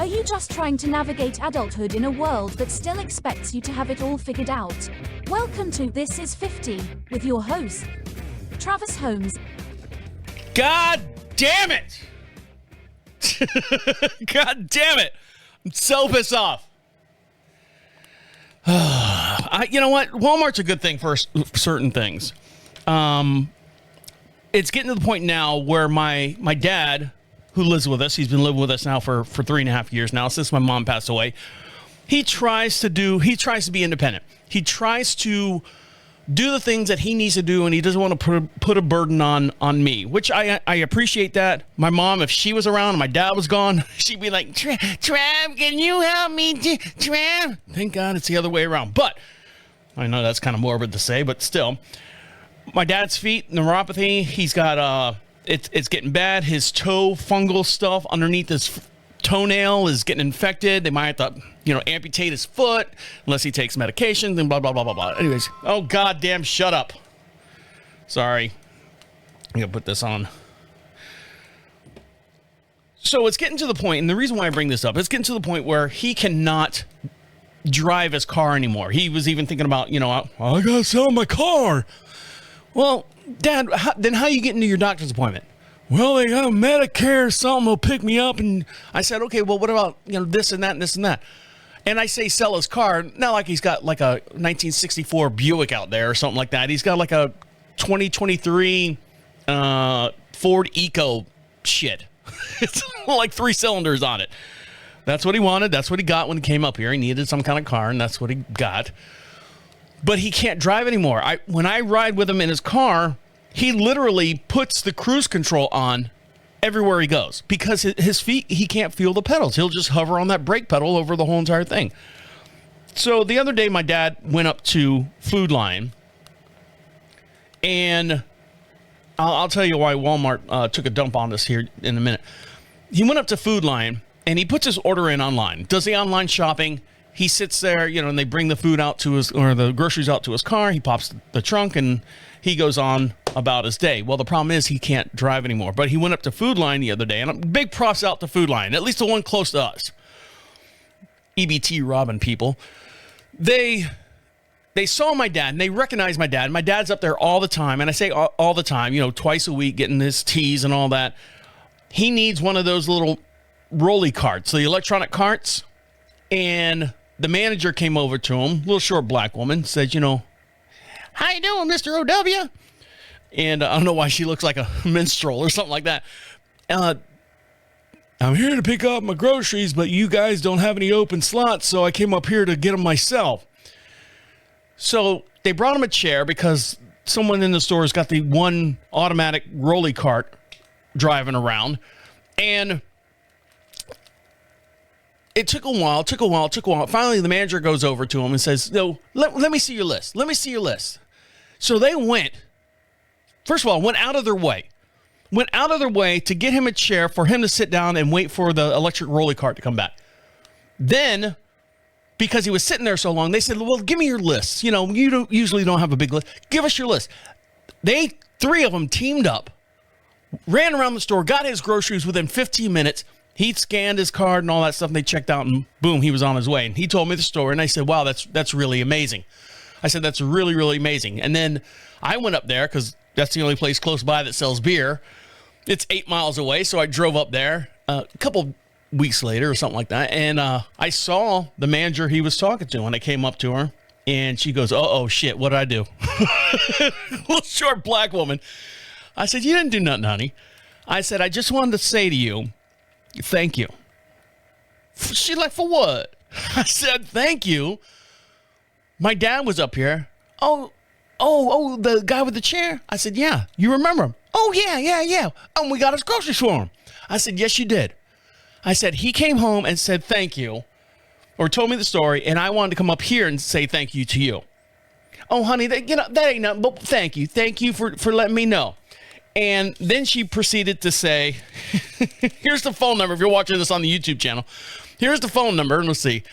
Are you just trying to navigate adulthood in a world that still expects you to have it all figured out? Welcome to This Is 50 with your host, Travis Holmes. God damn it! God damn it! I'm so pissed off. You know what? Walmart's a good thing for certain things. It's getting to the point now where my dad, who lives with us, he's been living with us now for 3.5 years now, since my mom passed away. He tries to be independent. He tries to do the things that he needs to do, and he doesn't want to put a burden on me, which I appreciate that. My mom, if she was around and my dad was gone, she'd be like, Trav, can you help me? Trav. Thank God it's the other way around. But I know that's kind of morbid to say, but still. My dad's feet, neuropathy, he's got, it's getting bad. His toe fungal stuff underneath his toenail is getting infected. They might have to, amputate his foot unless he takes medications and blah, blah, blah, blah, blah. Anyways, oh, goddamn, shut up. Sorry. I'm going to put this on. So it's getting to the point, and the reason why I bring this up, it's getting to the point where he cannot drive his car anymore. He was even thinking about, I got to sell my car. Well, Dad, then how you get into your doctor's appointment? Well, they got Medicare or something will pick me up. And I said, okay, well, what about, this and that and this and that? And I say sell his car, not like he's got like a 1964 Buick out there or something like that. He's got like a 2023 Ford Eco shit. It's like 3 cylinders on it. That's what he wanted. That's what he got when he came up here. He needed some kind of car, and that's what he got. But he can't drive anymore. When I ride with him in his car, he literally puts the cruise control on everywhere he goes because his feet, he can't feel the pedals. He'll just hover on that brake pedal over the whole entire thing. So the other day, my dad went up to Food Lion, and I'll tell you why Walmart took a dump on us here in a minute. He went up to Food Lion, and he puts his order in online, does the online shopping. He sits there, and they bring the food out to the groceries out to his car. He pops the trunk, and he goes on about his day. Well, the problem is he can't drive anymore. But he went up to Food Line the other day, and big props out to Food Line, at least the one close to us. EBT robbing people. They saw my dad, and they recognized my dad. My dad's up there all the time, and I say all the time, twice a week, getting his teas and all that. He needs one of those little rolly carts, the electronic carts, and the manager came over to him, little short black woman, said, how you doing, Mr. O.W.? And I don't know why she looks like a minstrel or something like that. I'm here to pick up my groceries, but you guys don't have any open slots, so I came up here to get them myself. So they brought him a chair because someone in the store has got the one automatic rolly cart driving around. And it took a while. Finally, the manager goes over to him and says, no, let me see your list. Let me see your list. So they went out of their way to get him a chair for him to sit down and wait for the electric rolly cart to come back. Then, because he was sitting there so long, they said, well, give me your list. You usually don't have a big list. Give us your list. 3 of them teamed up, ran around the store, got his groceries within 15 minutes. He scanned his card and all that stuff, and they checked out, and boom, he was on his way. And he told me the story, and I said, wow, that's really amazing. I said, that's really, really amazing. And then I went up there because that's the only place close by that sells beer. It's 8 miles away, so I drove up there a couple weeks later or something like that, and I saw the manager he was talking to, and I came up to her, and she goes, oh, shit, what did I do? Little short black woman. I said, you didn't do nothing, honey. I said, I just wanted to say to you, thank you. She's like, for what? I said, thank you. My dad was up here. Oh, the guy with the chair? I said, yeah, you remember him? Oh, yeah. And we got his groceries for him. I said, yes, you did. I said, he came home and said thank you, or told me the story, and I wanted to come up here and say thank you to you. Oh, honey, that ain't nothing, but thank you. Thank you for letting me know. And then she proceeded to say, here's the phone number if you're watching this on the YouTube channel. Here's the phone number, and let's see.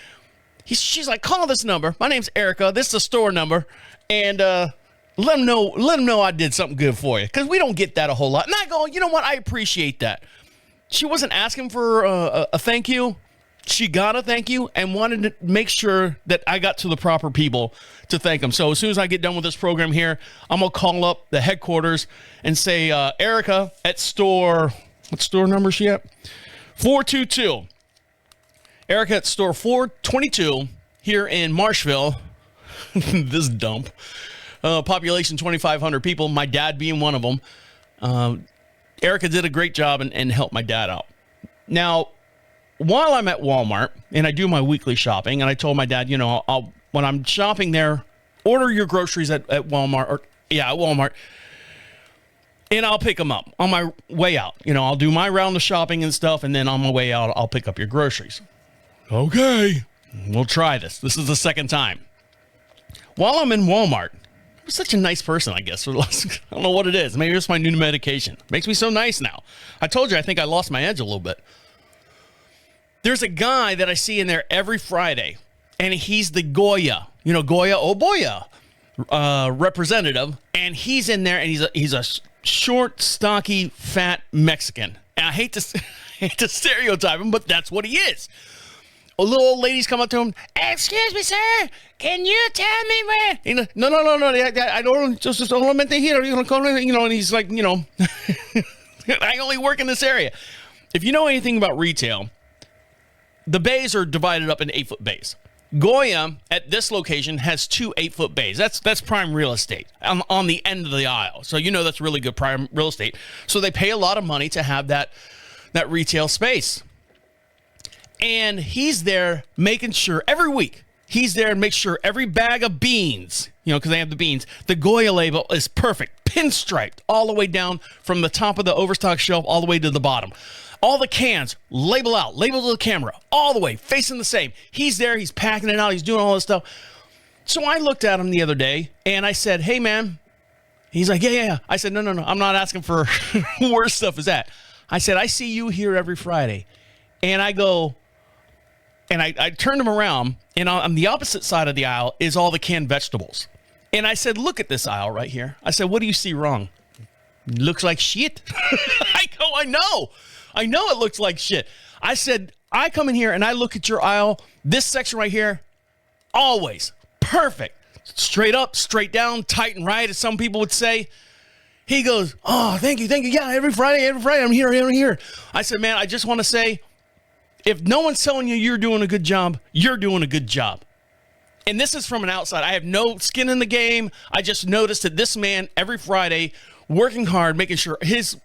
She's like, call this number. My name's Erica. This is the store number. And let them know I did something good for you. Because we don't get that a whole lot. And I go, you know what? I appreciate that. She wasn't asking for a thank you. she got a thank you and wanted to make sure that I got to the proper people to thank them. So as soon as I get done with this program here, I'm going to call up the headquarters and say, Erica at store, what store number is she at? 422. Erica at store 422 here in Marshville. This dump. Population 2,500 people, my dad being one of them. Erica did a great job and helped my dad out. Now, while I'm at Walmart and I do my weekly shopping, and I told my dad, I'll when I'm shopping there, order your groceries at Walmart, at Walmart, and I'll pick them up on my way out. I'll do my round of shopping and stuff, and then on my way out, I'll pick up your groceries. Okay, we'll try this. This is the second time. While I'm in Walmart, I'm such a nice person, I guess. I don't know what it is. Maybe it's my new medication. It makes me so nice now. I told you, I think I lost my edge a little bit. There's a guy that I see in there every Friday, and he's the Goya, Goya Oboya representative, and he's in there, and he's a short, stocky, fat Mexican. And I hate to stereotype him, but that's what he is. A little old ladies come up to him. Excuse me, sir. Can you tell me where? No. I don't. Just solamente here. And he's like, I only work in this area. If you know anything about retail, the bays are divided up into 8-foot bays. Goya at this location has 2 8-foot bays. That's prime real estate on the end of the aisle. So that's really good prime real estate. So they pay a lot of money to have that retail space. And he's there making sure every week he's there and makes sure every bag of beans, because they have the beans, the Goya label is perfect, pinstriped all the way down from the top of the overstock shelf all the way to the bottom. All the cans, labeled to the camera, all the way, facing the same. He's there, he's packing it out, he's doing all this stuff. So I looked at him the other day, and I said, hey, man. He's like, yeah. I said, no, I'm not asking for where stuff is at. I said, I see you here every Friday. And I go, and I turned him around, and on the opposite side of the aisle is all the canned vegetables. And I said, look at this aisle right here. I said, what do you see wrong? Looks like shit. I go, I know it looks like shit. I said, I come in here and I look at your aisle, this section right here, always perfect. Straight up, straight down, tight and right, as some people would say. He goes, oh, thank you. Yeah, every Friday, I'm here. I said, man, I just want to say, if no one's telling you you're doing a good job, you're doing a good job. And this is from an outside. I have no skin in the game. I just noticed that this man, every Friday, working hard, making sure his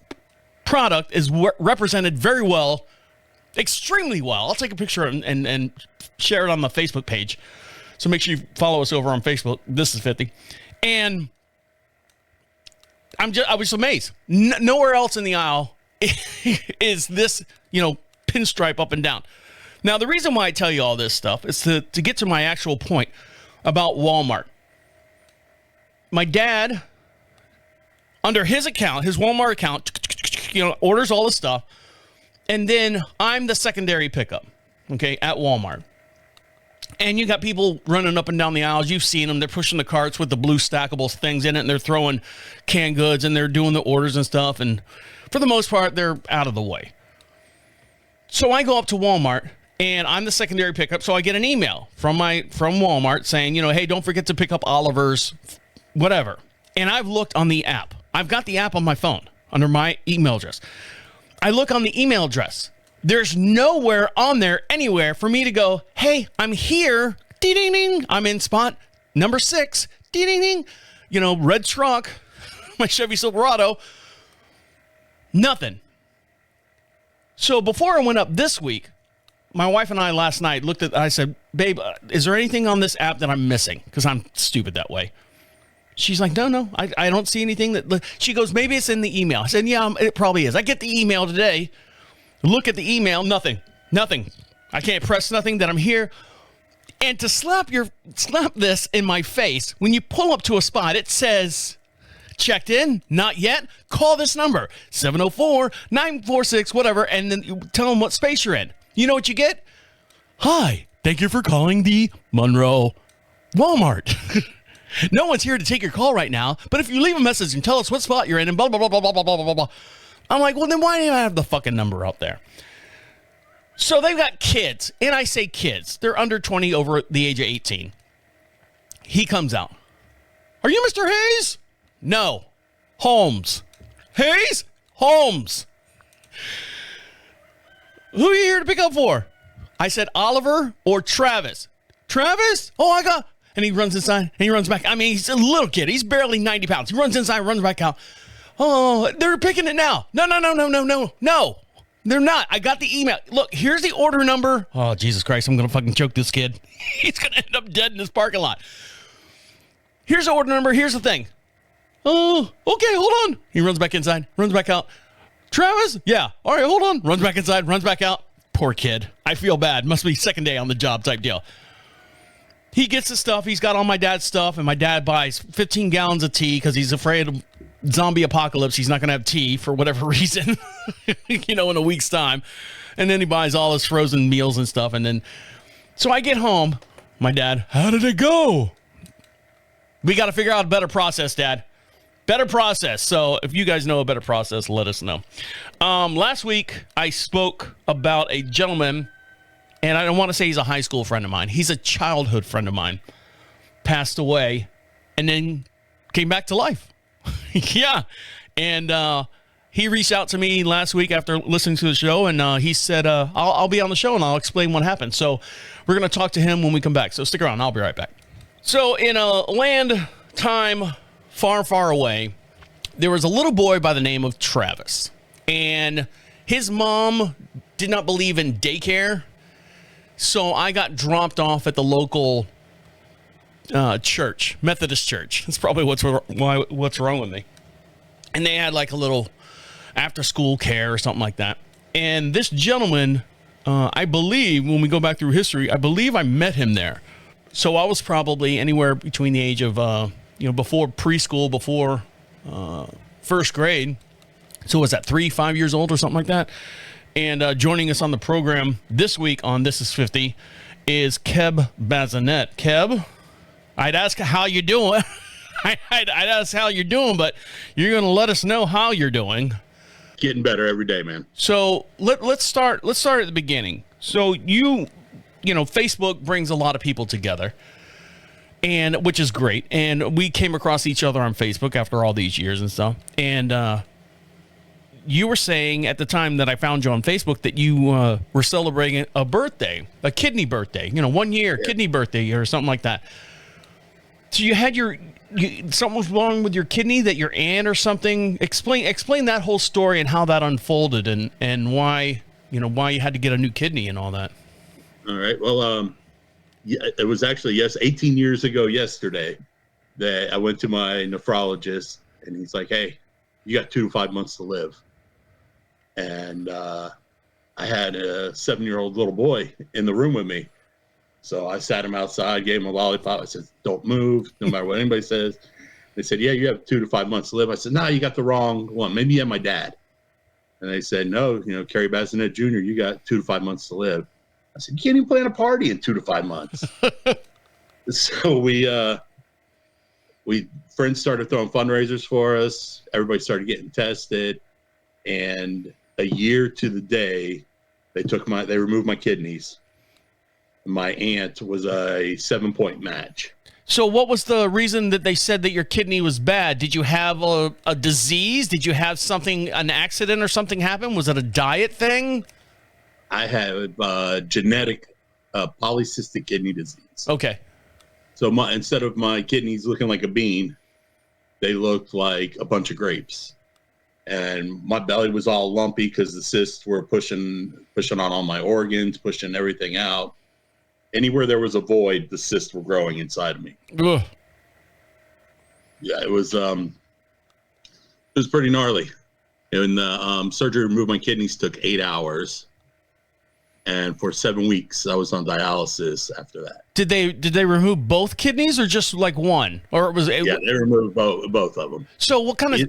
product is represented very well, extremely well. I'll take a picture and share it on the Facebook page. So make sure you follow us over on Facebook. This is 50. And I was amazed. Nowhere else in the aisle is this, pinstripe up and down. Now, the reason why I tell you all this stuff is to get to my actual point about Walmart. My dad, under his account, his Walmart account, orders all this stuff, and then I'm the secondary pickup, okay, at Walmart. And you got people running up and down the aisles. You've seen them. They're pushing the carts with the blue stackable things in it, and they're throwing canned goods, and they're doing the orders and stuff. And for the most part, they're out of the way. So I go up to Walmart, and I'm the secondary pickup. So I get an email from Walmart saying, hey, don't forget to pick up Oliver's, whatever. And I've looked on the app. I've got the app on my phone under my email address. I look on the email address. There's nowhere on there anywhere for me to go, hey, I'm here. Ding-ding-ding. I'm in spot number 6. Ding-ding-ding. Red truck, my Chevy Silverado. Nothing. So before I went up this week, my wife and I last night I said, babe, is there anything on this app that I'm missing? Because I'm stupid that way. She's like, no, I don't see anything she goes, maybe it's in the email. I said, yeah, it probably is. I get the email today. Look at the email, nothing. I can't press nothing that I'm here. And to slap this in my face, when you pull up to a spot, it says, checked in, not yet, call this number, 704-946, whatever, and then you tell them what space you're in. You know what you get? Hi, thank you for calling the Monroe Walmart. No one's here to take your call right now, but if you leave a message and tell us what spot you're in and blah, blah, blah, blah, blah, blah, blah, blah, blah. I'm like, well, then why do I have the fucking number up there? So they've got kids, and I say kids. They're under 20, over the age of 18. He comes out. Are you Mr. Hayes? No. Holmes. Hayes? Holmes. Who are you here to pick up for? I said Oliver or Travis. Travis? Oh, I got... And he runs inside, and he runs back. I mean, he's a little kid. He's barely 90 pounds. He runs inside, runs back out. Oh, they're picking it now. No. They're not. I got the email. Look, here's the order number. Oh, Jesus Christ, I'm going to fucking choke this kid. He's going to end up dead in this parking lot. Here's the order number. Here's the thing. Oh, okay, hold on. He runs back inside, runs back out. Travis? Yeah. All right, hold on. Runs back inside, runs back out. Poor kid. I feel bad. Must be second day on the job type deal. He gets the stuff. He's got all my dad's stuff, and my dad buys 15 gallons of tea because he's afraid of zombie apocalypse. He's not going to have tea for whatever reason, in a week's time. And then he buys all his frozen meals and stuff. And then, so I get home. My dad, how did it go? We got to figure out a better process, Dad. Better process. So if you guys know a better process, let us know. Last week, I spoke about a gentleman, and I don't want to say he's a high school friend of mine. He's a childhood friend of mine. Passed away and then came back to life. Yeah. And he reached out to me last week after listening to the show, and he said, I'll be on the show and I'll explain what happened. So we're going to talk to him when we come back. So stick around. I'll be right back. So in a land, time far, far away, there was a little boy by the name of Travis. And his mom did not believe in daycare. So I got dropped off at the local church, Methodist church. That's probably what's wrong with me. And they had like a little after school care or something like that. And this gentleman, I believe when we go back through history, I believe I met him there. So I was probably anywhere between the age of, before preschool, before first grade. So was that 3-5 years old or something like that? And joining us on the program this week on This Is 50 is Keb Bazinet. Keb, I'd ask how you doing. I'd ask how you're doing, but you're going to let us know how you're doing. Getting better every day, man. So let's start at the beginning. So Facebook brings a lot of people together, and which is great. And we came across each other on Facebook after all these years and stuff. And you were saying at the time that I found you on Facebook that you were celebrating a birthday, a kidney birthday, 1 year kidney birthday or something like that. So you had something was wrong with your kidney, that your aunt or something. Explain that whole story and how that unfolded and why you had to get a new kidney and all that. All right. Well, it was actually 18 years ago yesterday that I went to my nephrologist, and he's like, "Hey, you got 2 to 5 months to live." And I had a 7-year-old little boy in the room with me. So I sat him outside, gave him a lollipop. I said, "Don't move, no matter what anybody says." They said, "Yeah, you have 2 to 5 months to live." I said, "No, you got the wrong one. Maybe you have my dad." And they said, "No, Keb Bazinet Jr., you got 2 to 5 months to live." I said, "You can't even plan a party in 2 to 5 months." So friends started throwing fundraisers for us. Everybody started getting tested. And a year to the day, they removed my kidneys. My aunt was a 7-point match. So what was the reason that they said that your kidney was bad? Did you have a disease? Did you have an accident or something happen? Was it a diet thing? I have genetic polycystic kidney disease. Okay. So instead of my kidneys looking like a bean, they looked like a bunch of grapes. And my belly was all lumpy because the cysts were pushing on all my organs, pushing everything out. Anywhere there was a void, the cysts were growing inside of me. Ugh. Yeah, it was pretty gnarly. And the surgery to remove my kidneys took 8 hours. And for 7 weeks, I was on dialysis after that. Did they remove both kidneys or just like one? Or was it? Yeah, they removed both of them. So what kind of?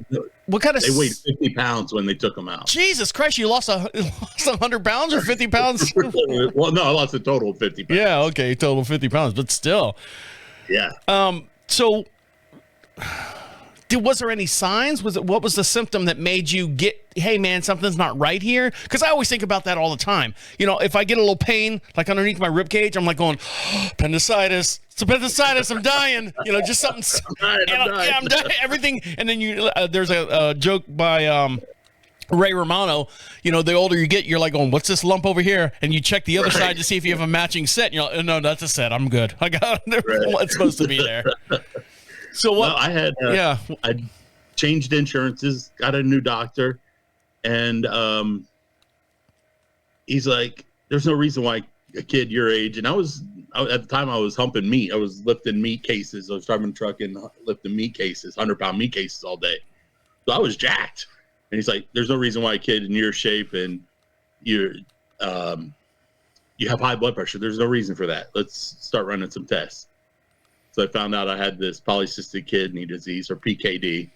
They weighed 50 pounds when they took them out. Jesus Christ! You lost 100 pounds or 50 pounds? Well, no, I lost a total of 50 pounds. Yeah, okay, total 50 pounds, but still. Yeah. So Was there any signs? What was the symptom that made you get, hey man, something's not right here? Because I always think about that all the time. You know, if I get a little pain like underneath my rib cage, I'm like going, appendicitis. It's appendicitis. I'm dying. You know, just something. I'm dying. Everything. And then there's a joke by Ray Romano. You know, the older you get, you're like going, what's this lump over here? And you check the other side to see if you have a matching set. And you're like, no, that's a set. I'm good. I got what's supposed to be there. So what? Well, I had I changed insurances, got a new doctor, and he's like, "There's no reason why a kid your age." And at the time I was humping meat. I was lifting meat cases. I was driving a truck and lifting meat cases, 100-pound meat cases all day. So I was jacked. And he's like, "There's no reason why a kid in your shape and you have high blood pressure. There's no reason for that. Let's start running some tests." So I found out I had this polycystic kidney disease, or PKD.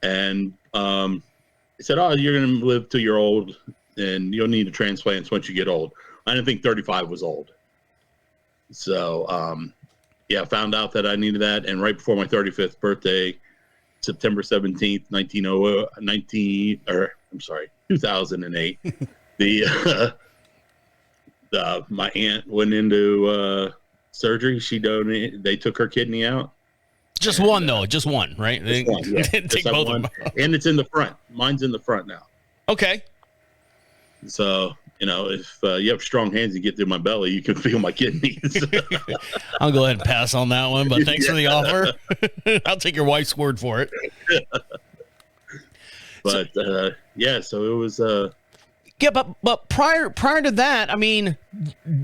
And he said, "Oh, you're going to live till you're old, and you'll need a transplant once you get old." I didn't think 35 was old. So, I found out that I needed that. And right before my 35th birthday, September 17th, 2008, my aunt went into surgery. They took her kidney out. Just one, right? Just one, yeah. They didn't take both of them. And it's in the front. Mine's in the front now. Okay. So, you know, if you have strong hands and get through my belly, you can feel my kidneys. I'll go ahead and pass on that one, but thanks for the offer. I'll take your wife's word for it. But so it was yeah, but prior to that, I mean,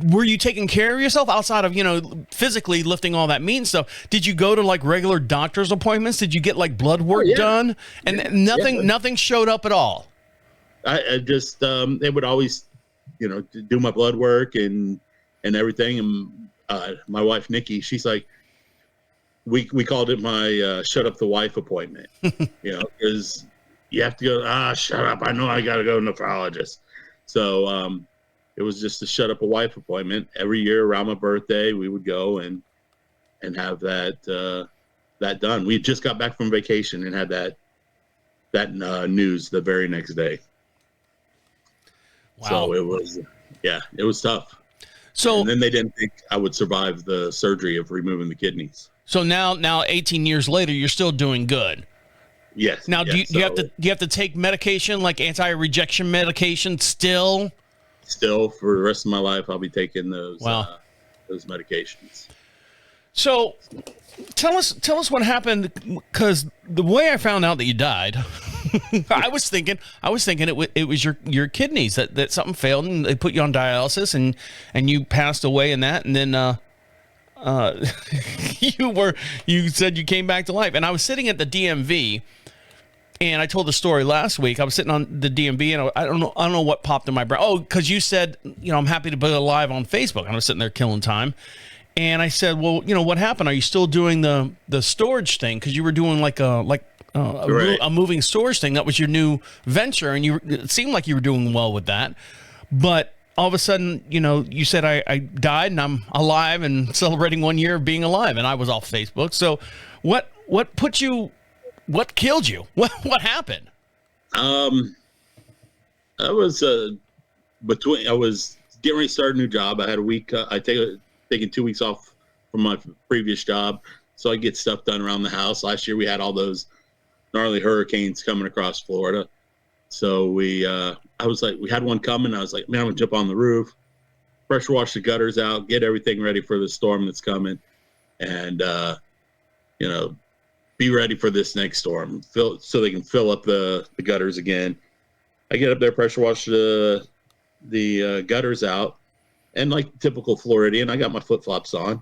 were you taking care of yourself outside of, you know, physically lifting all that meat and stuff? Did you go to like regular doctor's appointments? Did you get like blood work done? And nothing showed up at all. I just they would always, you know, do my blood work and everything. And my wife Nikki, she's like, we called it my shut up the wife appointment, you know, because you have to go, shut up. I know I got to go to a nephrologist. So it was just a shut up a wife appointment. Every year around my birthday, we would go and have that done. We just got back from vacation and had that news the very next day. Wow. So it was tough. So and then they didn't think I would survive the surgery of removing the kidneys. So now 18 years later, you're still doing good. Yes. Now, do you have to take medication, like anti-rejection medication still? Still, for the rest of my life, I'll be taking those medications. So, tell us what happened, because the way I found out that you died, I was thinking it was your kidneys that something failed and they put you on dialysis and you passed away in that, and then you said you came back to life. And I was sitting at the DMV. And I told the story last week. I was sitting on the DMV, and I don't know what popped in my brain. Oh, because you said, you know, I'm happy to be alive on Facebook. I was sitting there killing time, and I said, well, you know, what happened? Are you still doing the storage thing? Because you were doing like a moving storage thing. That was your new venture, and it seemed like you were doing well with that. But all of a sudden, you know, you said I died and I'm alive and celebrating 1 year of being alive, and I was off Facebook. So, what put you? What killed you? What happened? I was I was getting ready to start a new job. I had a week. I taken 2 weeks off from my previous job, so I get stuff done around the house. Last year we had all those gnarly hurricanes coming across Florida, so we had one coming. I was like, man, I'm gonna jump on the roof, pressure wash the gutters out, get everything ready for the storm that's coming, and you know, be ready for this next storm, so they can fill up the gutters again. I get up there, pressure wash the gutters out, and like typical Floridian, I got my flip-flops on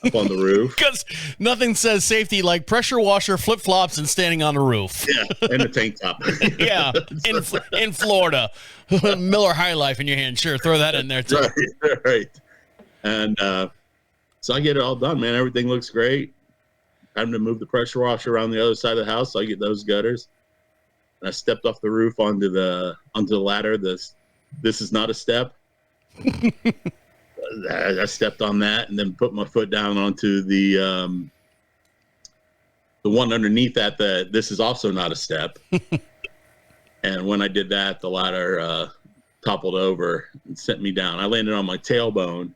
up on the roof. Because nothing says safety like pressure washer, flip-flops, and standing on a roof. Yeah, and a tank top. Yeah, in Florida. Miller High Life in your hand. Sure, throw that in there too. Right. And so I get it all done, man. Everything looks great. Having to move the pressure washer around the other side of the house, so I get those gutters. And I stepped off the roof onto the ladder. This is not a step. I stepped on that and then put my foot down onto the one underneath that, this is also not a step. And when I did that, the ladder toppled over and sent me down. I landed on my tailbone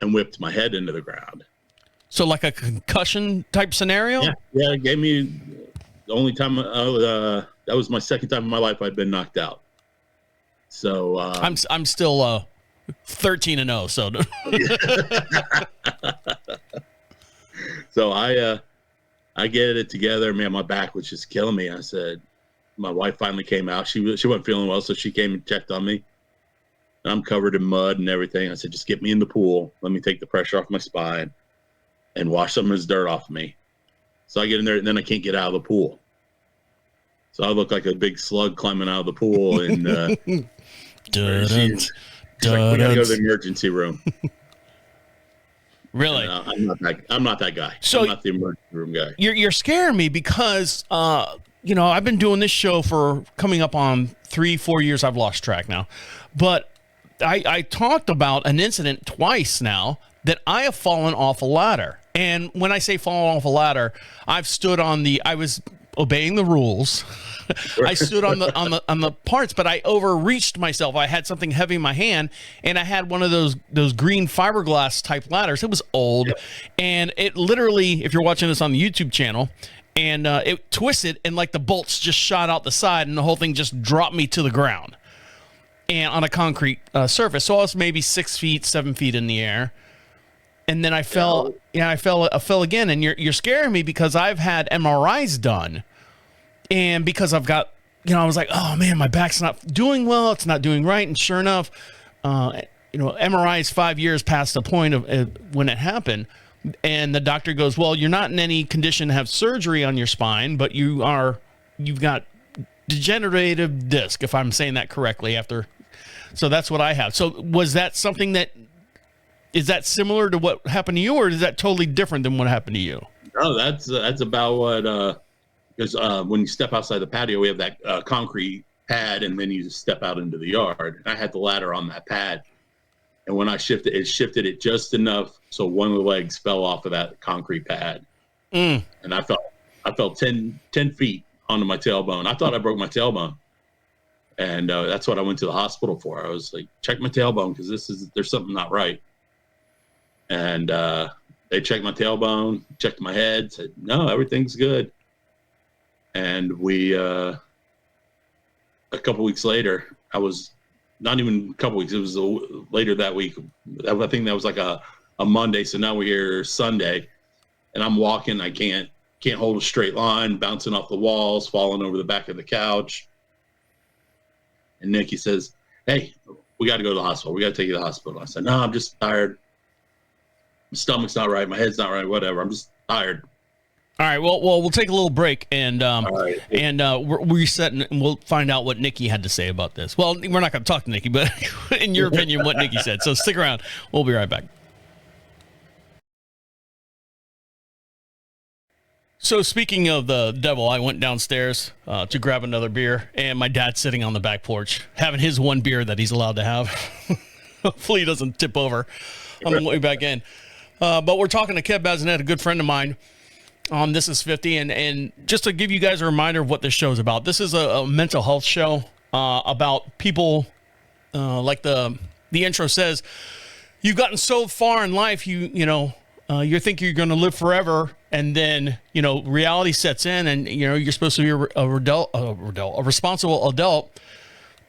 and whipped my head into the ground. So like a concussion type scenario? Yeah, it gave me the only time that was my second time in my life I'd been knocked out. So I'm still 13-0. So so I get it together. Man, my back was just killing me. I said, my wife finally came out. She wasn't feeling well, so she came and checked on me. I'm covered in mud and everything. I said, just get me in the pool. Let me take the pressure off my spine and wash some of this dirt off of me. So I get in there, and then I can't get out of the pool. So I look like a big slug climbing out of the pool, and she's like, we gotta go to the emergency room. Really? And, I'm not that guy. So I'm not the emergency room guy. You're scaring me because I've been doing this show for coming up on 3-4 years. I've lost track now, but I talked about an incident twice now that I have fallen off a ladder. And when I say fallen off a ladder, I was obeying the rules. I stood on the parts, but I overreached myself. I had something heavy in my hand, and I had one of those green fiberglass type ladders. It was old, and it literally, if you're watching this on the YouTube channel, and it twisted, and like the bolts just shot out the side, and the whole thing just dropped me to the ground, and on a concrete surface. So I was maybe 6 feet, 7 feet in the air. And then I fell. I fell again. And you're scaring me because I've had MRIs done, and because I've got, I was like, oh man, my back's not doing well. It's not doing right. And sure enough, MRIs 5 years past the point of when it happened, and the doctor goes, well, you're not in any condition to have surgery on your spine, but you've got degenerative disc, if I'm saying that correctly. So that's what I have. So was that something that? Is that similar to what happened to you, or is that totally different than what happened to you? No, that's about what, because when you step outside the patio, we have that concrete pad, and then you just step out into the yard. I had the ladder on that pad, and when I shifted it just enough so one of the legs fell off of that concrete pad, and I fell 10 feet onto my tailbone. I thought I broke my tailbone, and that's what I went to the hospital for. I was like, check my tailbone because there's something not right. And they checked my tailbone, checked my head, said, no, everything's good. And a couple weeks later, I was not even a couple weeks, it was later that week. I think that was like a Monday. So now we're here Sunday, and I'm walking. I can't hold a straight line, bouncing off the walls, falling over the back of the couch. And Nikki says, hey, we got to go to the hospital. We got to take you to the hospital. I said, no, I'm just tired. My stomach's not right. My head's not right. Whatever. I'm just tired. All right. Well, we'll take a little break and right. we're resetting, and we'll find out what Nikki had to say about this. Well, we're not going to talk to Nikki, but in your opinion, what Nikki said. So stick around. We'll be right back. So speaking of the devil, I went downstairs to grab another beer, and my dad's sitting on the back porch having his one beer that he's allowed to have. Hopefully he doesn't tip over on the way back in. But we're talking to Keb Bazinet, a good friend of mine, on This Is 50. And just to give you guys a reminder of what this show is about, this is a mental health show about people, like the intro says, you've gotten so far in life, you think you're going to live forever, and then, reality sets in, and, you're supposed to be a responsible adult,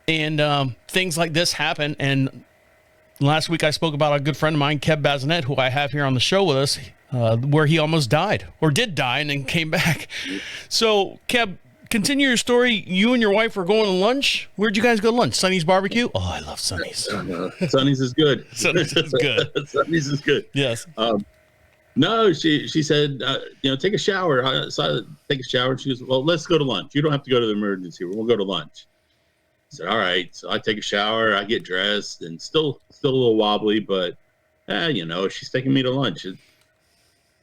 and things like this happen. And last week I spoke about a good friend of mine, Keb Bazinet, who I have here on the show with us, where he almost died, or did die, and then came back. So, Keb, continue your story. You and your wife were going to lunch. Where'd you guys go to lunch? Sonny's Barbecue? Oh, I love Sonny's. Sonny's is good. Sonny's is good. Sonny's is good. Yes. No, she said, take a shower. So I take a shower. And she goes, well, let's go to lunch. You don't have to go to the emergency room. We'll go to lunch. I said, all right. So I take a shower, I get dressed, and still a little wobbly, but she's taking me to lunch.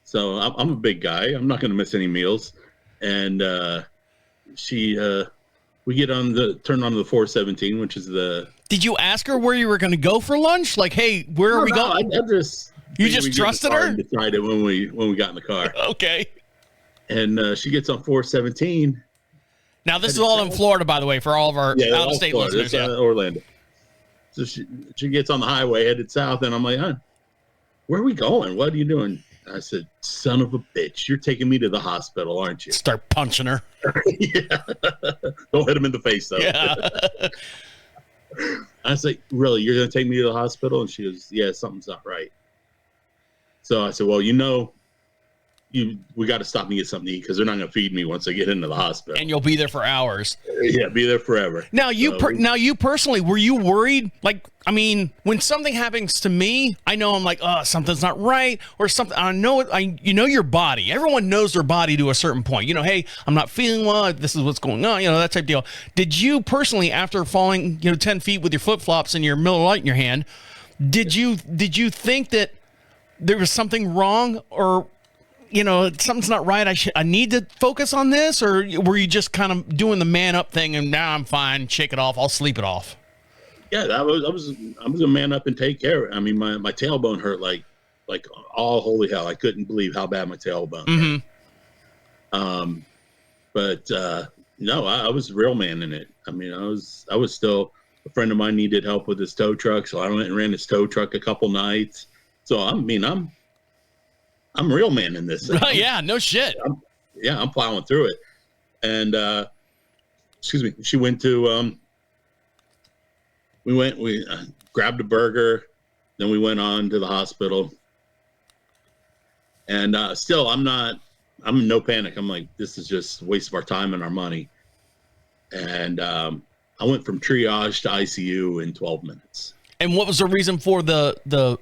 So I'm a big guy. I'm not going to miss any meals. And we get turn on the 417, which is the. Did you ask her where you were going to go for lunch? Like, hey, where are we going? I just. You just trusted her? Decided when we got in the car. Okay. and she gets on 417. Now, this is all in Florida, by the way, for all of our out-of-state listeners. Yeah, Orlando. So she gets on the highway headed south, and I'm like, huh, where are we going? What are you doing? I said, son of a bitch, you're taking me to the hospital, aren't you? Start punching her. Yeah. Don't hit him in the face, though. Yeah. I was like, really, you're going to take me to the hospital? And she goes, yeah, something's not right. So I said, well, we got to stop and get something to eat because they're not going to feed me once I get into the hospital. And you'll be there for hours. Yeah, be there forever. Now, you personally, were you worried? Like, I mean, when something happens to me, I know I'm like, oh, something's not right or something. I know it. You know your body. Everyone knows their body to a certain point. Hey, I'm not feeling well. This is what's going on. That type of deal. Did you personally, after falling, 10 feet with your flip-flops and your Miller Lite in your hand, did you think that there was something wrong or something's not right? I need to focus on this, or were you just kind of doing the man up thing and now I'm fine, shake it off, I'll sleep it off? Yeah, I was a man up and take care of it. I mean, my tailbone hurt like all holy hell. I couldn't believe how bad my tailbone hurt. But no, I was a real man in it. I mean, I was still, a friend of mine needed help with his tow truck, so I went and ran his tow truck a couple nights. So I'm a real man in this. Yeah, no shit. I'm plowing through it. And she went to we grabbed a burger, then we went on to the hospital. And still I'm in no panic. I'm like, this is just a waste of our time and our money. And I went from triage to ICU in 12 minutes. And what was the reason for the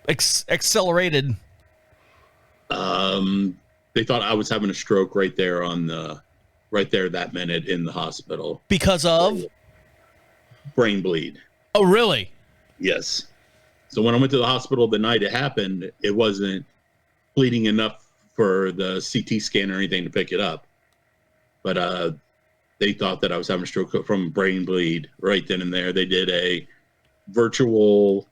accelerated? They thought I was having a stroke right there that minute in the hospital. Because of? Brain bleed. Oh, really? Yes. So when I went to the hospital the night it happened, it wasn't bleeding enough for the CT scan or anything to pick it up. But they thought that I was having a stroke from brain bleed right then and there. They did a virtual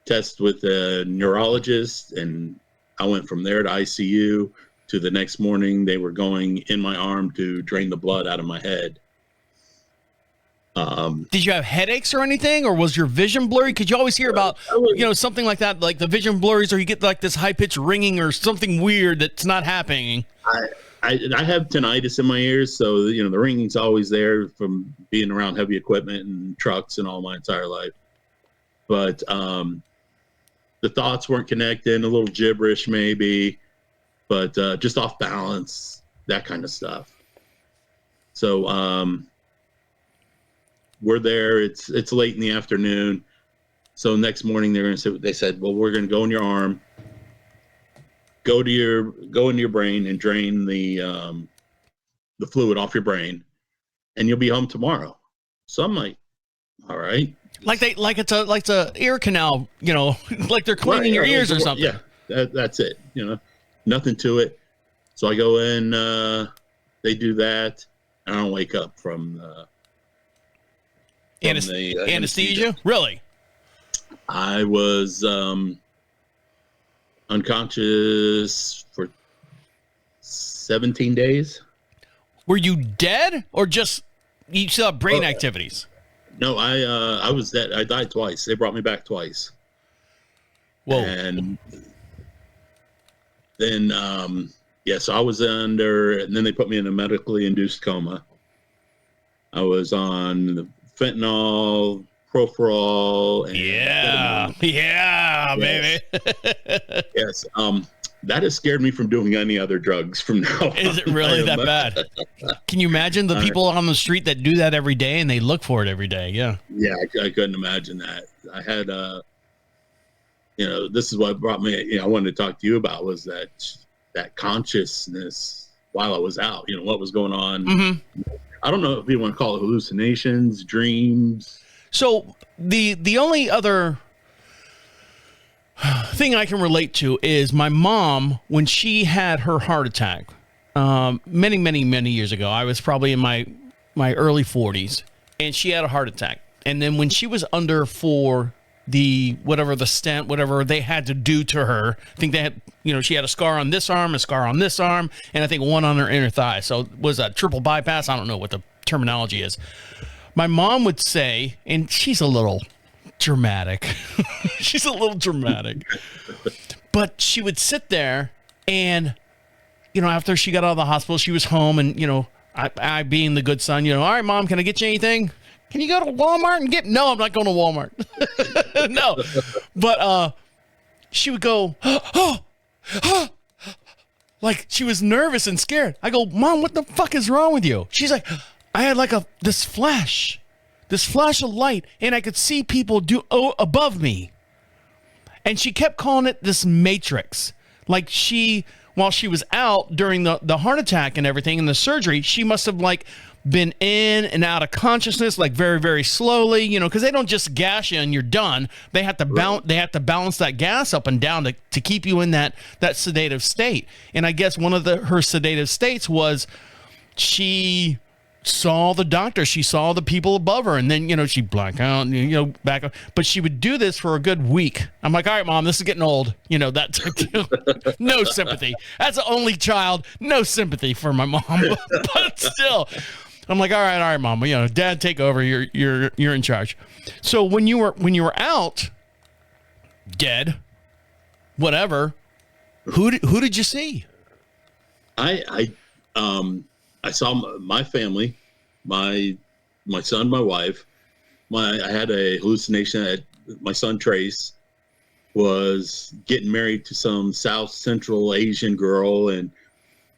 test with a neurologist, and I went from there to ICU to the next morning. They were going in my arm to drain the blood out of my head. Did you have headaches or anything, or was your vision blurry? Because you always hear about, something like that, like the vision blurries, or you get like this high pitched ringing or something weird that's not happening. I have tinnitus in my ears, so the ringing's always there from being around heavy equipment and trucks and all my entire life. But the thoughts weren't connecting, a little gibberish maybe, but just off balance, that kind of stuff. So we're there. It's late in the afternoon. So next morning they said, well, we're going to go in your arm, go into your brain and drain the fluid off your brain, and you'll be home tomorrow. So I'm like, all right. Like it's a ear canal, like they're cleaning your ears or something. Yeah, that's it. Nothing to it. So I go in, they do that, and I don't wake up from the anesthesia. Really? I was unconscious for 17 days. Were you dead, or just you still have brain activities? No, I was dead. I died twice. They brought me back twice. Whoa. And then, so I was under, and then they put me in a medically induced coma. I was on the fentanyl, Proferol. And baby. Yes. That has scared me from doing any other drugs from now on. Is it really that bad? Can you imagine the people on the street that do that every day and they look for it every day? Yeah. Yeah, I couldn't imagine that. I had, this is what brought me, I wanted to talk to you about was that consciousness while I was out, what was going on. Mm-hmm. I don't know if you want to call it hallucinations, dreams. So the only other thing I can relate to is my mom, when she had her heart attack many, many, many years ago. I was probably in my early 40s, and she had a heart attack. And then when she was under for whatever the stent, whatever they had to do to her. I think they had, she had a scar on this arm, and I think one on her inner thigh. So it was a triple bypass. I don't know what the terminology is. My mom would say, and she's a little dramatic. But she would sit there and, after she got out of the hospital, she was home and, I being the good son, all right, Mom, can I get you anything? Can you go to Walmart and get? No, I'm not going to Walmart. No, but she would go, like she was nervous and scared. I go, Mom, what the fuck is wrong with you? She's like, I had like this flash of light, and I could see people above me. And she kept calling it this matrix. Like while she was out during the heart attack and everything and the surgery, she must have like been in and out of consciousness, like very, very slowly, because they don't just gas you and you're done. They have to balance that gas up and down to keep you in that sedative state. And I guess one of her sedative states was she saw the doctor, she saw the people above her, and then she blacked out, back up. But she would do this for a good week. I'm like, all right, Mom, this is getting old. That type of deal. No sympathy. As an only child, no sympathy for my mom. But still, I'm like, all right, Mom. Dad, take over. You're in charge. So when you were out, dead, whatever, who did you see? I saw my family, my son, my wife. I had a hallucination that my son Trace was getting married to some South Central Asian girl, and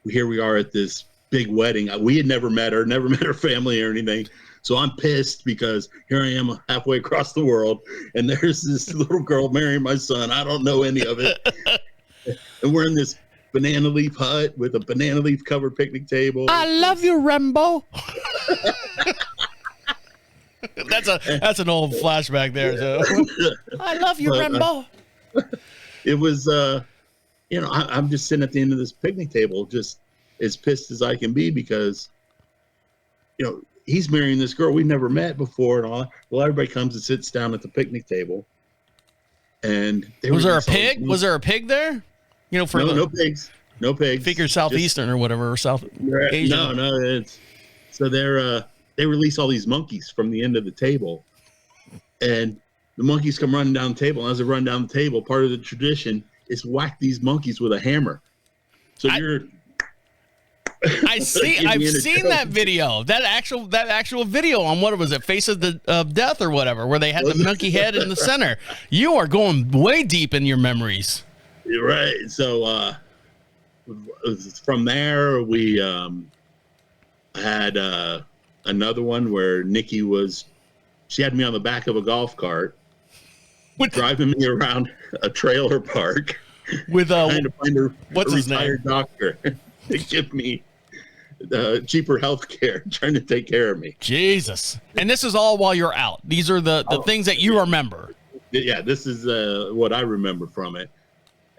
here we are at this big wedding. We had never met her family or anything. So I'm pissed because here I am halfway across the world, and there's this little girl marrying my son. I don't know any of it, and we're in this banana leaf hut with a banana leaf covered picnic table. I love you, Rambo. That's an old flashback there. So. I love you, Rambo. It was, I'm just sitting at the end of this picnic table, just as pissed as I can be because, he's marrying this girl we've never met before and all that. Well, everybody comes and sits down at the picnic table. And was there a pig? Was there a pig there? No pigs. No pigs. Figure Southeastern or whatever, or South Asian. No. So they release all these monkeys from the end of the table, and the monkeys come running down the table. And as they run down the table, part of the tradition is whack these monkeys with a hammer. So I've seen that video, that actual video on what was it, Face of Death or whatever, where they had the monkey head in the center. You are going way deep in your memories. You're right. So from there, we had another one where Nikki she had me on the back of a golf cart, driving me around a trailer park with trying to find a name? retired doctor to give me cheaper health care, trying to take care of me. Jesus. And this is all while you're out. These are the things that you remember. Yeah, this is what I remember from it.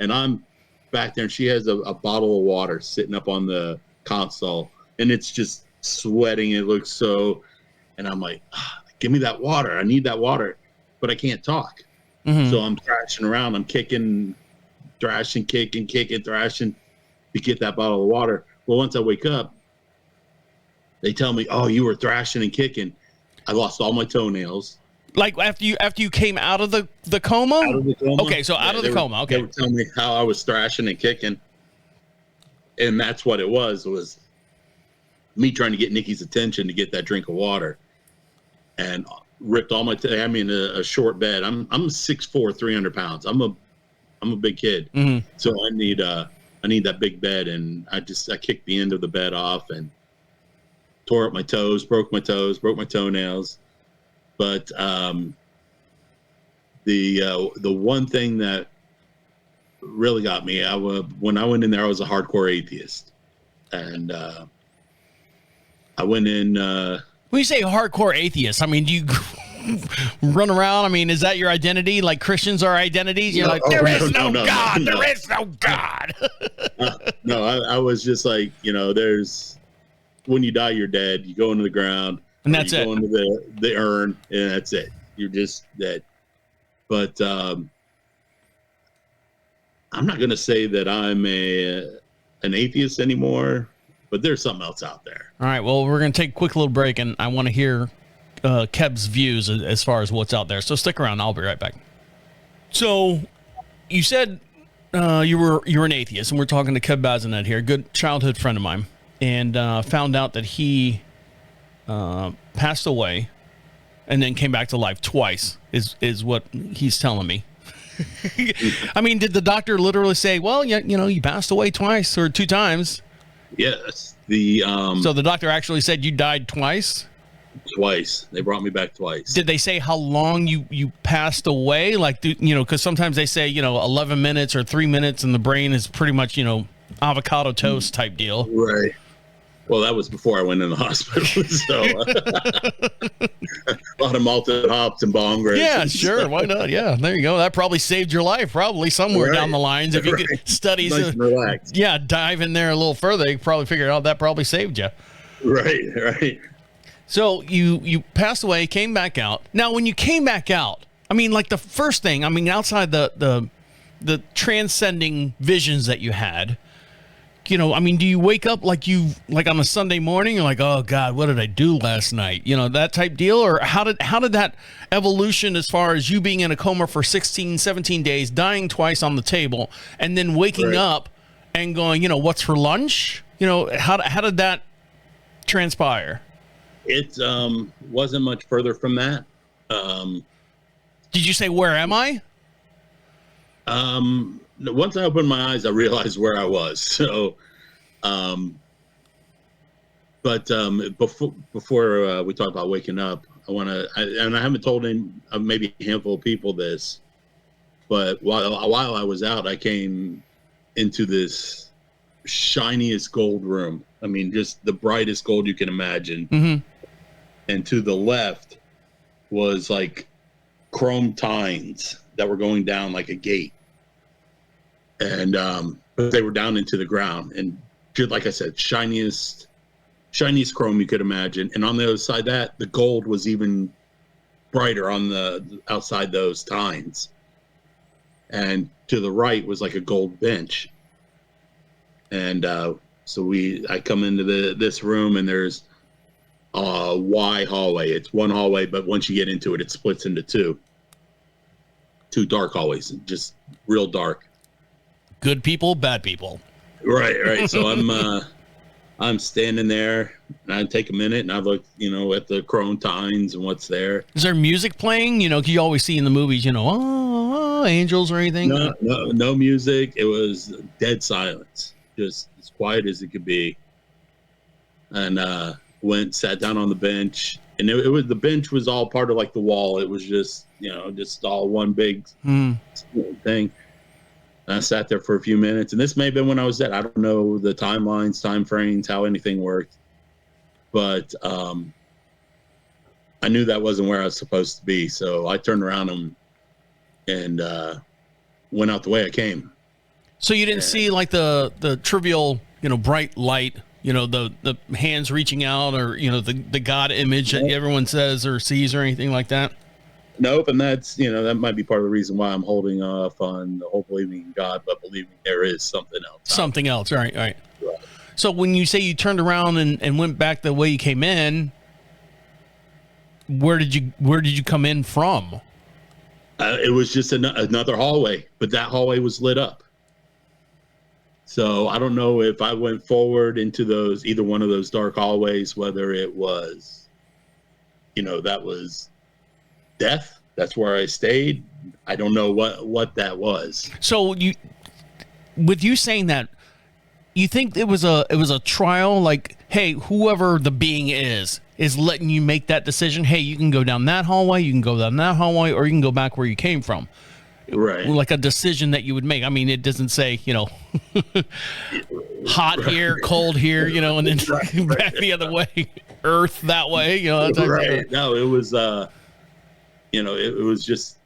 And I'm back there, and she has a bottle of water sitting up on the console, and it's just sweating. It looks so, and I'm like, give me that water. I need that water, but I can't talk. Mm-hmm. So I'm thrashing around. I'm kicking, thrashing, kicking, thrashing to get that bottle of water. Well, once I wake up, they tell me, oh, you were thrashing and kicking. I lost all my toenails. Like after you came out of the coma? Out of the coma. Okay, so out of the coma. Okay. They were telling me how I was thrashing and kicking. And that's what it was me trying to get Nikki's attention to get that drink of water. And ripped all my I'm in a short bed. I'm 6'4", 300 pounds. I'm a big kid. Mm-hmm. So I need that big bed, and I kicked the end of the bed off and tore up my toes, broke my toenails. But the one thing that really got me, when I went in there, I was a hardcore atheist, and I went in. When you say hardcore atheist, I mean, do you run around? I mean, is that your identity? Like Christians are identities? You're like, there is no God. There is no God. No, I was just like, there's when you die, you're dead. You go into the ground. And that's you it. Go into the urn, and that's it. You're just dead. But I'm not going to say that I'm an atheist anymore, but there's something else out there. All right. Well, we're going to take a quick little break, and I want to hear Keb's views as far as what's out there. So stick around. I'll be right back. So you said you're an atheist, and we're talking to Keb Bazinet here, a good childhood friend of mine, and found out that he passed away and then came back to life twice, is what he's telling me. I mean, did the doctor literally say, well, you passed away twice or 2 times? Yes. So the doctor actually said you died twice? Twice. They brought me back twice. Did they say how long you passed away? Like, because sometimes they say, 11 minutes or 3 minutes and the brain is pretty much, avocado toast type deal. Right. Well, that was before I went in the hospital. So a lot of malted hops and bong ribs. Yeah, sure. Why not? Yeah, there you go. That probably saved your life, probably somewhere down the lines. If you could studies, nice and relaxed. Yeah, dive in there a little further, you probably figured out that probably saved you. Right. So you passed away, came back out. Now, when you came back out, I mean, like the first thing, I mean, outside the transcending visions that you had, I mean, do you wake up like on a Sunday morning, you're like, oh God, what did I do last night? That type deal? Or how did that evolution as far as you being in a coma for 16, 17 days, dying twice on the table, and then waking up and going, what's for lunch? How did that transpire? It wasn't much further from that. Did you say, where am I? Once I opened my eyes, I realized where I was. So, before we talk about waking up, and I haven't told maybe a handful of people this, but while I was out, I came into this shiniest gold room. I mean, just the brightest gold you can imagine. Mm-hmm. And to the left was like chrome tines that were going down like a gate. And but they were down into the ground, and just like I said, shiniest chrome you could imagine. And on the other side of that, the gold was even brighter on the outside those tines. And to the right was like a gold bench. And so I come into this room, and there's a Y hallway. It's one hallway, but once you get into it, it splits into two dark hallways, just real dark. Good people, bad people. Right. So I'm standing there, and I take a minute, and I look, at the chrome tines and what's there. Is there music playing? You always see in the movies, angels or anything. No music. It was dead silence, just as quiet as it could be. And sat down on the bench, and it was the bench was all part of like the wall. It was just just all one big thing. And I sat there for a few minutes, and this may have been when I was dead. I don't know the timelines, time frames, how anything worked, but I knew that wasn't where I was supposed to be. So I turned around and went out the way I came. So you didn't see like the trivial, bright light, the hands reaching out, or the God image that everyone says or sees or anything like that? Nope, and that's that might be part of the reason why I'm holding off on the whole believing in God, but believing there is something else. Something else, right. So when you say you turned around and went back the way you came in, where did you come in from? It was just another hallway, but that hallway was lit up. So I don't know if I went forward into either one of those dark hallways, whether it was, that was death. That's where I stayed. I don't know what that was. So with you saying that, you think it was a trial? Like, hey, whoever the being is letting you make that decision. Hey, you can go down that hallway, you can go down that hallway, or you can go back where you came from. Right. Like a decision that you would make. I mean, it doesn't say, hot here, cold here, and then back the other way, earth that way, Right. No, it was, it was just,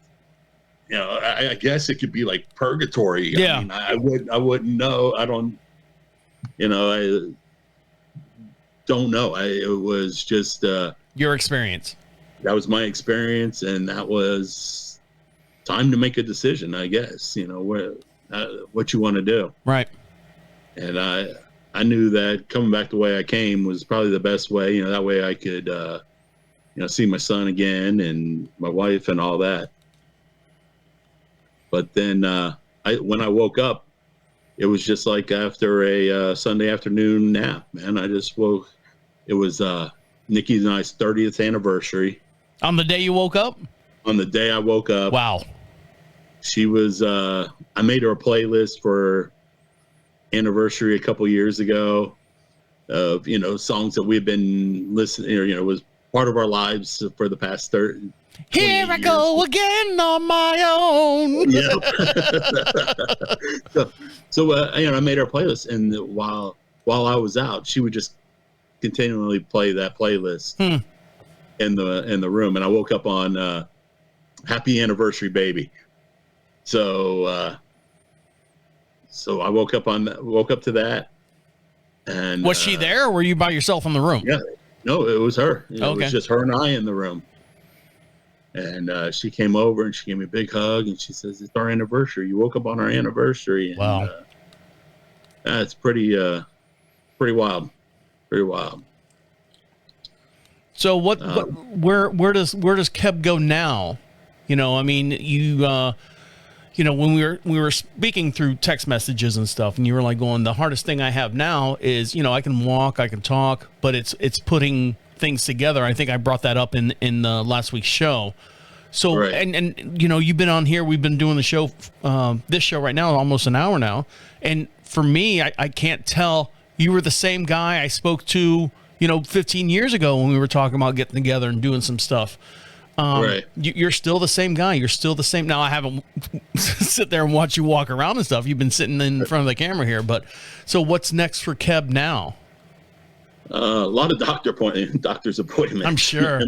I guess it could be like purgatory. Yeah. I mean, I wouldn't know. I don't, I don't know. It was just, your experience. That was my experience. And that was, time to make a decision, I guess, what you want to do. Right. And I knew that coming back the way I came was probably the best way, that way I could, see my son again and my wife and all that. But then when I woke up, it was just like after a Sunday afternoon nap, man. I just woke. It was Nikki and I's 30th anniversary. On the day you woke up? On the day I woke up. Wow. She was, I made her a playlist for anniversary a couple years ago of, songs that we've been listening, it was part of our lives for the past 30. Here I go again on my own. Yep. So I made her a playlist, and while I was out, she would just continually play that playlist in the room, and I woke up on Happy Anniversary Baby. So I woke up to that. And was she there, or were you by yourself in the room? Yeah, no, it was her. Okay. It was just her and I in the room. And she came over and she gave me a big hug, and she says, "It's our anniversary. You woke up on our anniversary." And, wow. That's pretty wild. Pretty wild. So where does Keb go now? I mean, when we were speaking through text messages and stuff, and you were like going, the hardest thing I have now is, I can walk, I can talk, but it's putting things together. I think I brought that up in last week's show. So, right. and you've been on here, we've been doing the show, this show right now, almost an hour now. And for me, I can't tell, you were the same guy I spoke to, 15 years ago when we were talking about getting together and doing some stuff. Right. You're still the same guy. You're still the same. Now, I haven't sit there and watch you walk around and stuff. You've been sitting in front of the camera here, but so what's next for Keb now? A lot of doctor's appointments. I'm sure.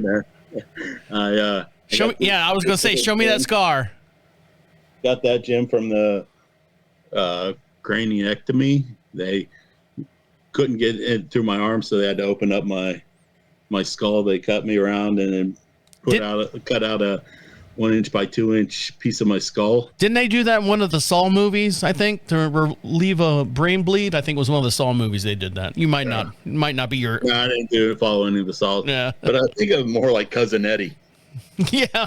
I was going to say, show me that scar. Got that, Jim, from the craniectomy. They couldn't get it through my arm, so they had to open up my skull. They cut me around and then cut out a 1-inch by 2-inch piece of my skull. Didn't they do that in one of the Saw movies, I think, to relieve a brain bleed? I think it was one of the Saw movies they did that. You might not. It might not be your... No, I didn't follow any of the Saw. Yeah. But I think of more like Cousin Eddie. Yeah.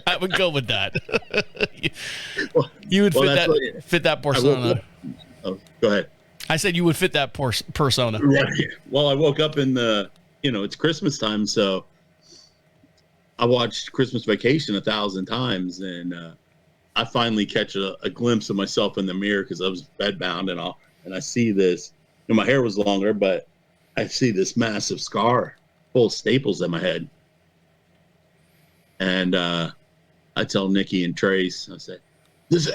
I would go with that. You would fit that persona. Go ahead. I said you would fit that persona. Right. Well, I woke up in it's Christmas time, so I watched Christmas Vacation 1,000 times, and I finally catch a glimpse of myself in the mirror because I was bedbound, and I see this. My hair was longer, but I see this massive scar full of staples in my head, and I tell Nikki and Trace, I said, "This,"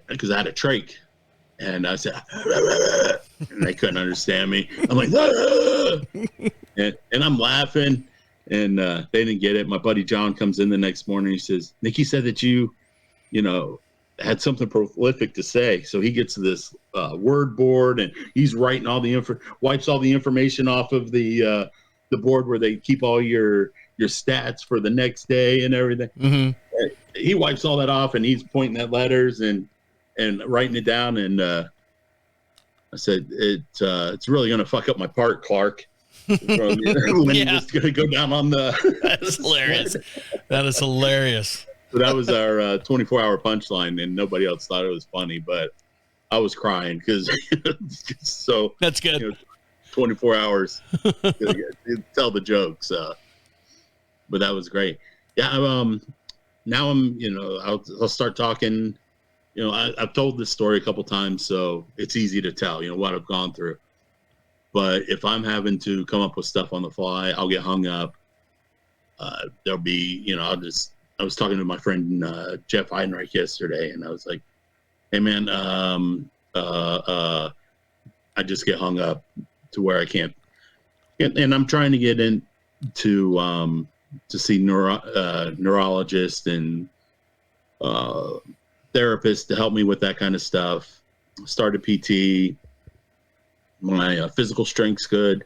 because I had a trach, and I said, and they couldn't understand me. I'm like, and I'm laughing. And they didn't get it. My buddy John comes in the next morning. He says, "Nikki said that you had something prolific to say." So he gets this word board, and he's writing all the wipes all the information off of the board where they keep all your stats for the next day and everything. Mm-hmm. He wipes all that off, and he's pointing at letters and writing it down. And I said, "It's really going to fuck up my part, Clark." When you're just gonna go down on the That's hilarious. That is hilarious. So that was our 24-hour punchline, and nobody else thought it was funny, but I was crying because it's just so that's good. 24 hours to tell the jokes, but that was great. Yeah. Now I'm I'll start talking. I've told this story a couple times, so it's easy to tell what I've gone through. But if I'm having to come up with stuff on the fly, I'll get hung up. There'll be, I was talking to my friend Jeff Heidenreich yesterday, and I was like, "Hey man, I just get hung up to where I can't." And I'm trying to get in to see neurologists and therapists to help me with that kind of stuff. Started PT. My physical strength's good.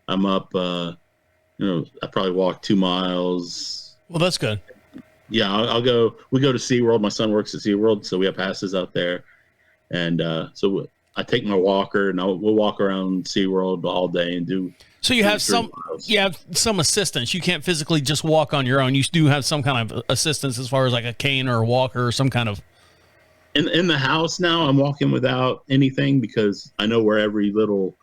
I'm up, I probably walk 2 miles. Well, that's good. Yeah, I'll go. We go to SeaWorld. My son works at SeaWorld, so we have passes out there. And so I take my walker, and we'll walk around SeaWorld all day and do. So you have some assistance. You can't physically just walk on your own. You do have some kind of assistance as far as like a cane or a walker or some kind of. In the house now, I'm walking without anything because I know where every little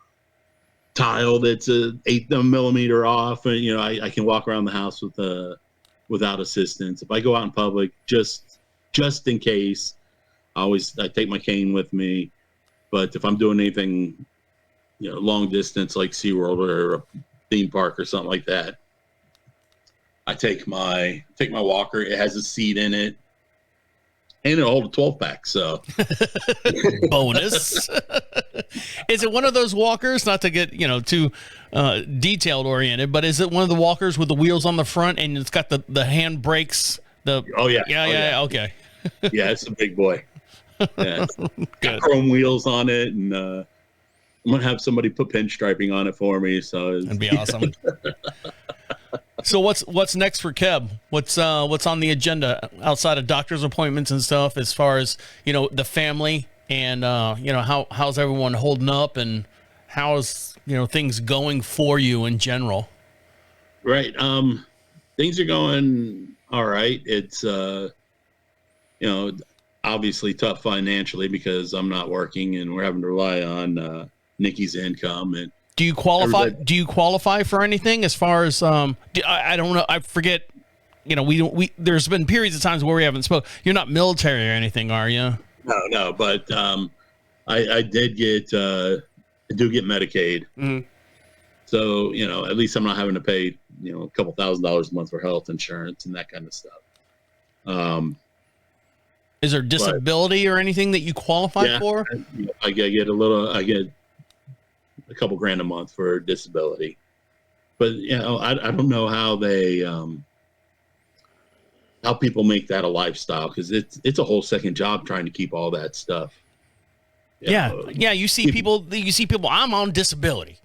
tile that's a 8 millimeter off, and I can walk around the house without assistance. If I go out in public, just in case, I take my cane with me. But if I'm doing anything, long distance like SeaWorld or a theme park or something like that, I take my walker. It has a seat in it, and it'll hold a 12-pack. So bonus. Is it one of those walkers? Not to get too detailed oriented, but is it one of the walkers with the wheels on the front and it's got the hand brakes? Yeah. Okay. Yeah, it's a big boy. Yeah, it's got chrome wheels on it, and I'm gonna have somebody put pinstriping on it for me. So that'd be awesome. So what's next for Keb? What's on the agenda outside of doctor's appointments and stuff? As far as the family and how's everyone holding up, and how's things going for you in general? Right. Things are going all right. It's obviously tough financially because I'm not working and we're having to rely on Nikki's income. And do you qualify? Do you qualify for anything as far as I don't know. I forget. We there's been periods of times where we haven't spoke. You're not military or anything, are you? No. But I did get I do get Medicaid. Mm-hmm. So at least I'm not having to pay a couple $1,000s a month for health insurance and that kind of stuff. Is there disability or anything that you qualify for? I get a couple grand a month for disability, but I don't know how they how people make that a lifestyle, because it's a whole second job trying to keep all that stuff. You see people. I'm on disability.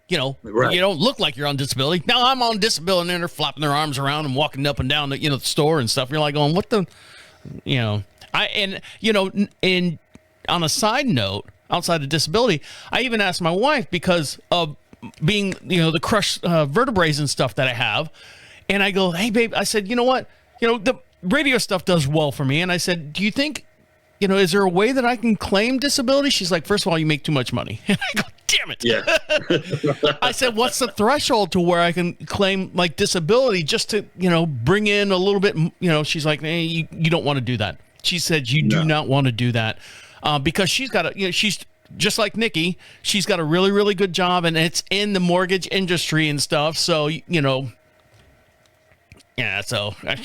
Right. You don't look like you're on disability. No, I'm on disability, and then they're flopping their arms around and walking up and down the store and stuff. You're like going, what the, And on a side note, outside of disability, I even asked my wife, because of being, the crushed vertebrae and stuff that I have. And I go, hey, babe, I said, you know what? The radio stuff does well for me. And I said, do you think, is there a way that I can claim disability? She's like, first of all, you make too much money. And I go, damn it. Yeah. I said, what's the threshold to where I can claim like disability just to, bring in a little bit, she's like, hey, you don't want to do that. She said, you do not want to do that because she's got she's just like Nikki. She's got a really, really good job, and it's in the mortgage industry and stuff. So, yeah, so I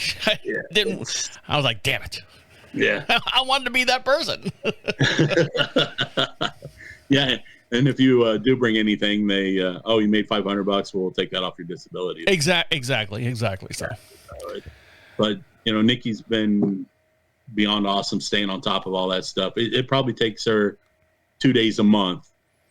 didn't. I was like, damn it. Yeah. I wanted to be that person. Yeah. And if you do bring anything, they, you made $500, we'll take that off your disability. Exactly. So, but Nikki's been beyond awesome staying on top of all that stuff. It probably takes her 2 days a month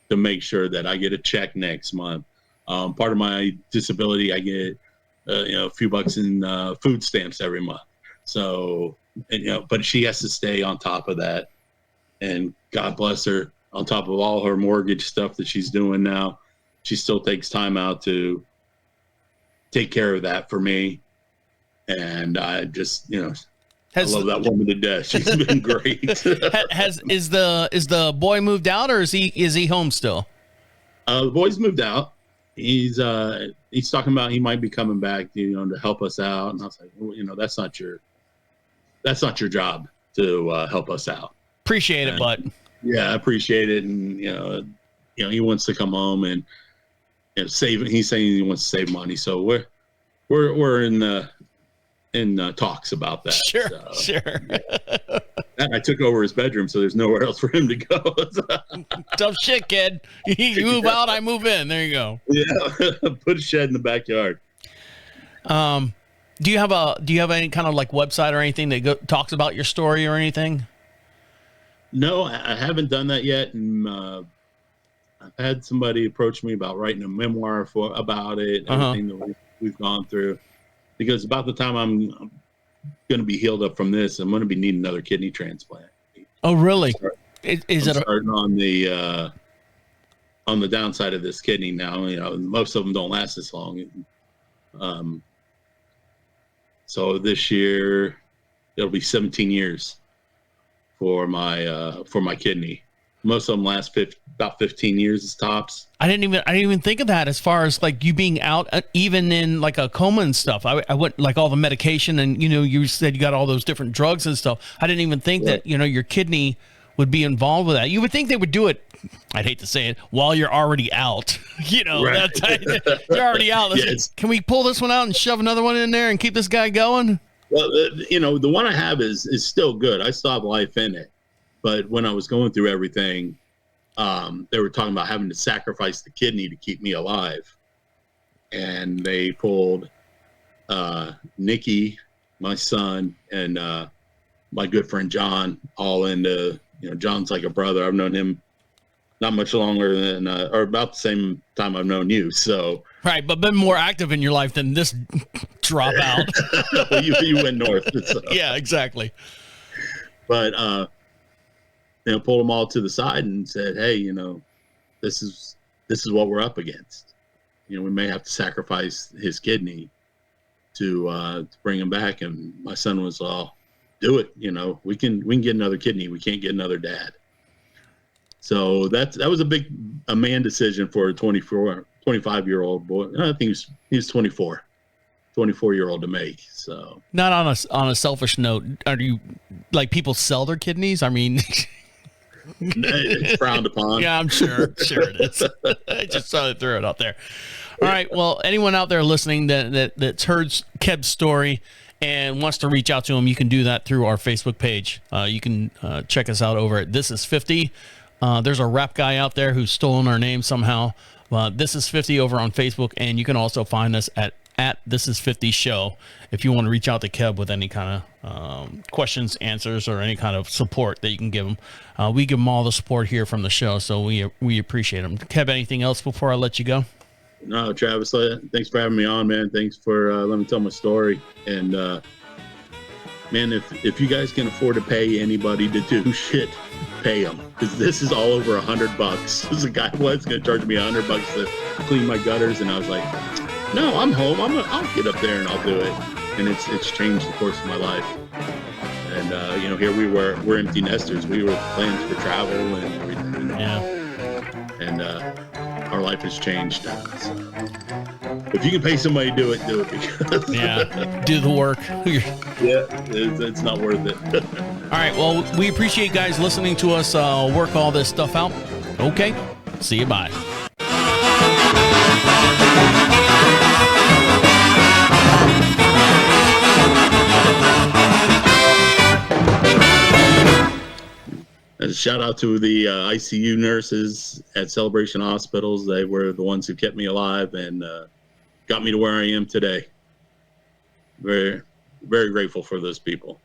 to make sure that I get a check next month. Part of my disability, I get a few bucks in food stamps every month. So, but she has to stay on top of that, and God bless her, on top of all her mortgage stuff that she's doing now, she still takes time out to take care of that for me. And I just, I love that woman to death. She's been great. Is the boy moved out, or is he home still? The boy's moved out. He's talking about he might be coming back, to help us out. And I was like, well, that's not your job to help us out. Appreciate it, but yeah, I appreciate it. And he wants to come home and save. He's saying he wants to save money, so we're in talks about that. Sure. Yeah. And I took over his bedroom, so there's nowhere else for him to go. Tough shit, kid. You move out, I move in. There you go. Yeah, put a shed in the backyard. Do you have any kind of like website or anything that talks about your story or anything? No, I haven't done that yet, and I've had somebody approach me about writing a memoir about it, everything that we've gone through. Because about the time I'm going to be healed up from this. I'm going to be needing another kidney transplant. Oh, really? I'm starting on the downside of this kidney now. You know, most of them don't last this long. So this year it'll be 17 years for my kidney. Most of them last about 15 years as tops. I didn't even think of that as far as like you being out, even in like a coma and stuff. I went like all the medication, and you said you got all those different drugs and stuff. I didn't even think that your kidney would be involved with that. You would think they would do it, I'd hate to say it, while you're already out. Right. You're already out. Yes. Can we pull this one out and shove another one in there and keep this guy going? Well, the one I have is still good. I still have life in it. But when I was going through everything, they were talking about having to sacrifice the kidney to keep me alive. And they pulled Nikki, my son, and my good friend John all into, John's like a brother. I've known him not much longer than, or about the same time I've known you. So right, but been more active in your life than this dropout. you went north. So. Yeah, exactly. But pulled them all to the side and said, "Hey, this is what we're up against. We may have to sacrifice his kidney to bring him back." And my son was all, "Do it. We can get another kidney. We can't get another dad." So that was a man decision for a 25-year-old boy. I think he was 24-year-old to make. So not on a selfish note, are you like people sell their kidneys? I mean, it's frowned upon. Yeah, I'm sure it is. I just thought I'd throw it out there. All right. Well, anyone out there listening that's heard Keb's story and wants to reach out to him, you can do that through our Facebook page. You can check us out over at This Is 50. There's a rap guy out there who's stolen our name somehow. This Is 50 over on Facebook, and you can also find us at This Is 50 Show if you want to reach out to Keb with any kind of questions, answers, or any kind of support that you can give him. We give him all the support here from the show, so we appreciate him. Keb, anything else before I let you go? No, Travis, thanks for having me on, man. Thanks for letting me tell my story. And man, if you guys can afford to pay anybody to do shit, pay them, because this is all over $100. This a guy was going to charge me $100 to clean my gutters, and I was like, no, I'm home. I'll get up there and I'll do it. And it's changed the course of my life. And here we're empty nesters. We were plans for travel and everything. Yeah. And our life has changed. So if you can pay somebody to do it, do it. Because yeah, do the work. Yeah, it's not worth it. All right, well, we appreciate you guys listening to us work all this stuff out. Okay, see you, bye. And a shout out to the ICU nurses at Celebration Hospitals. They were the ones who kept me alive and got me to where I am today. Very, very grateful for those people.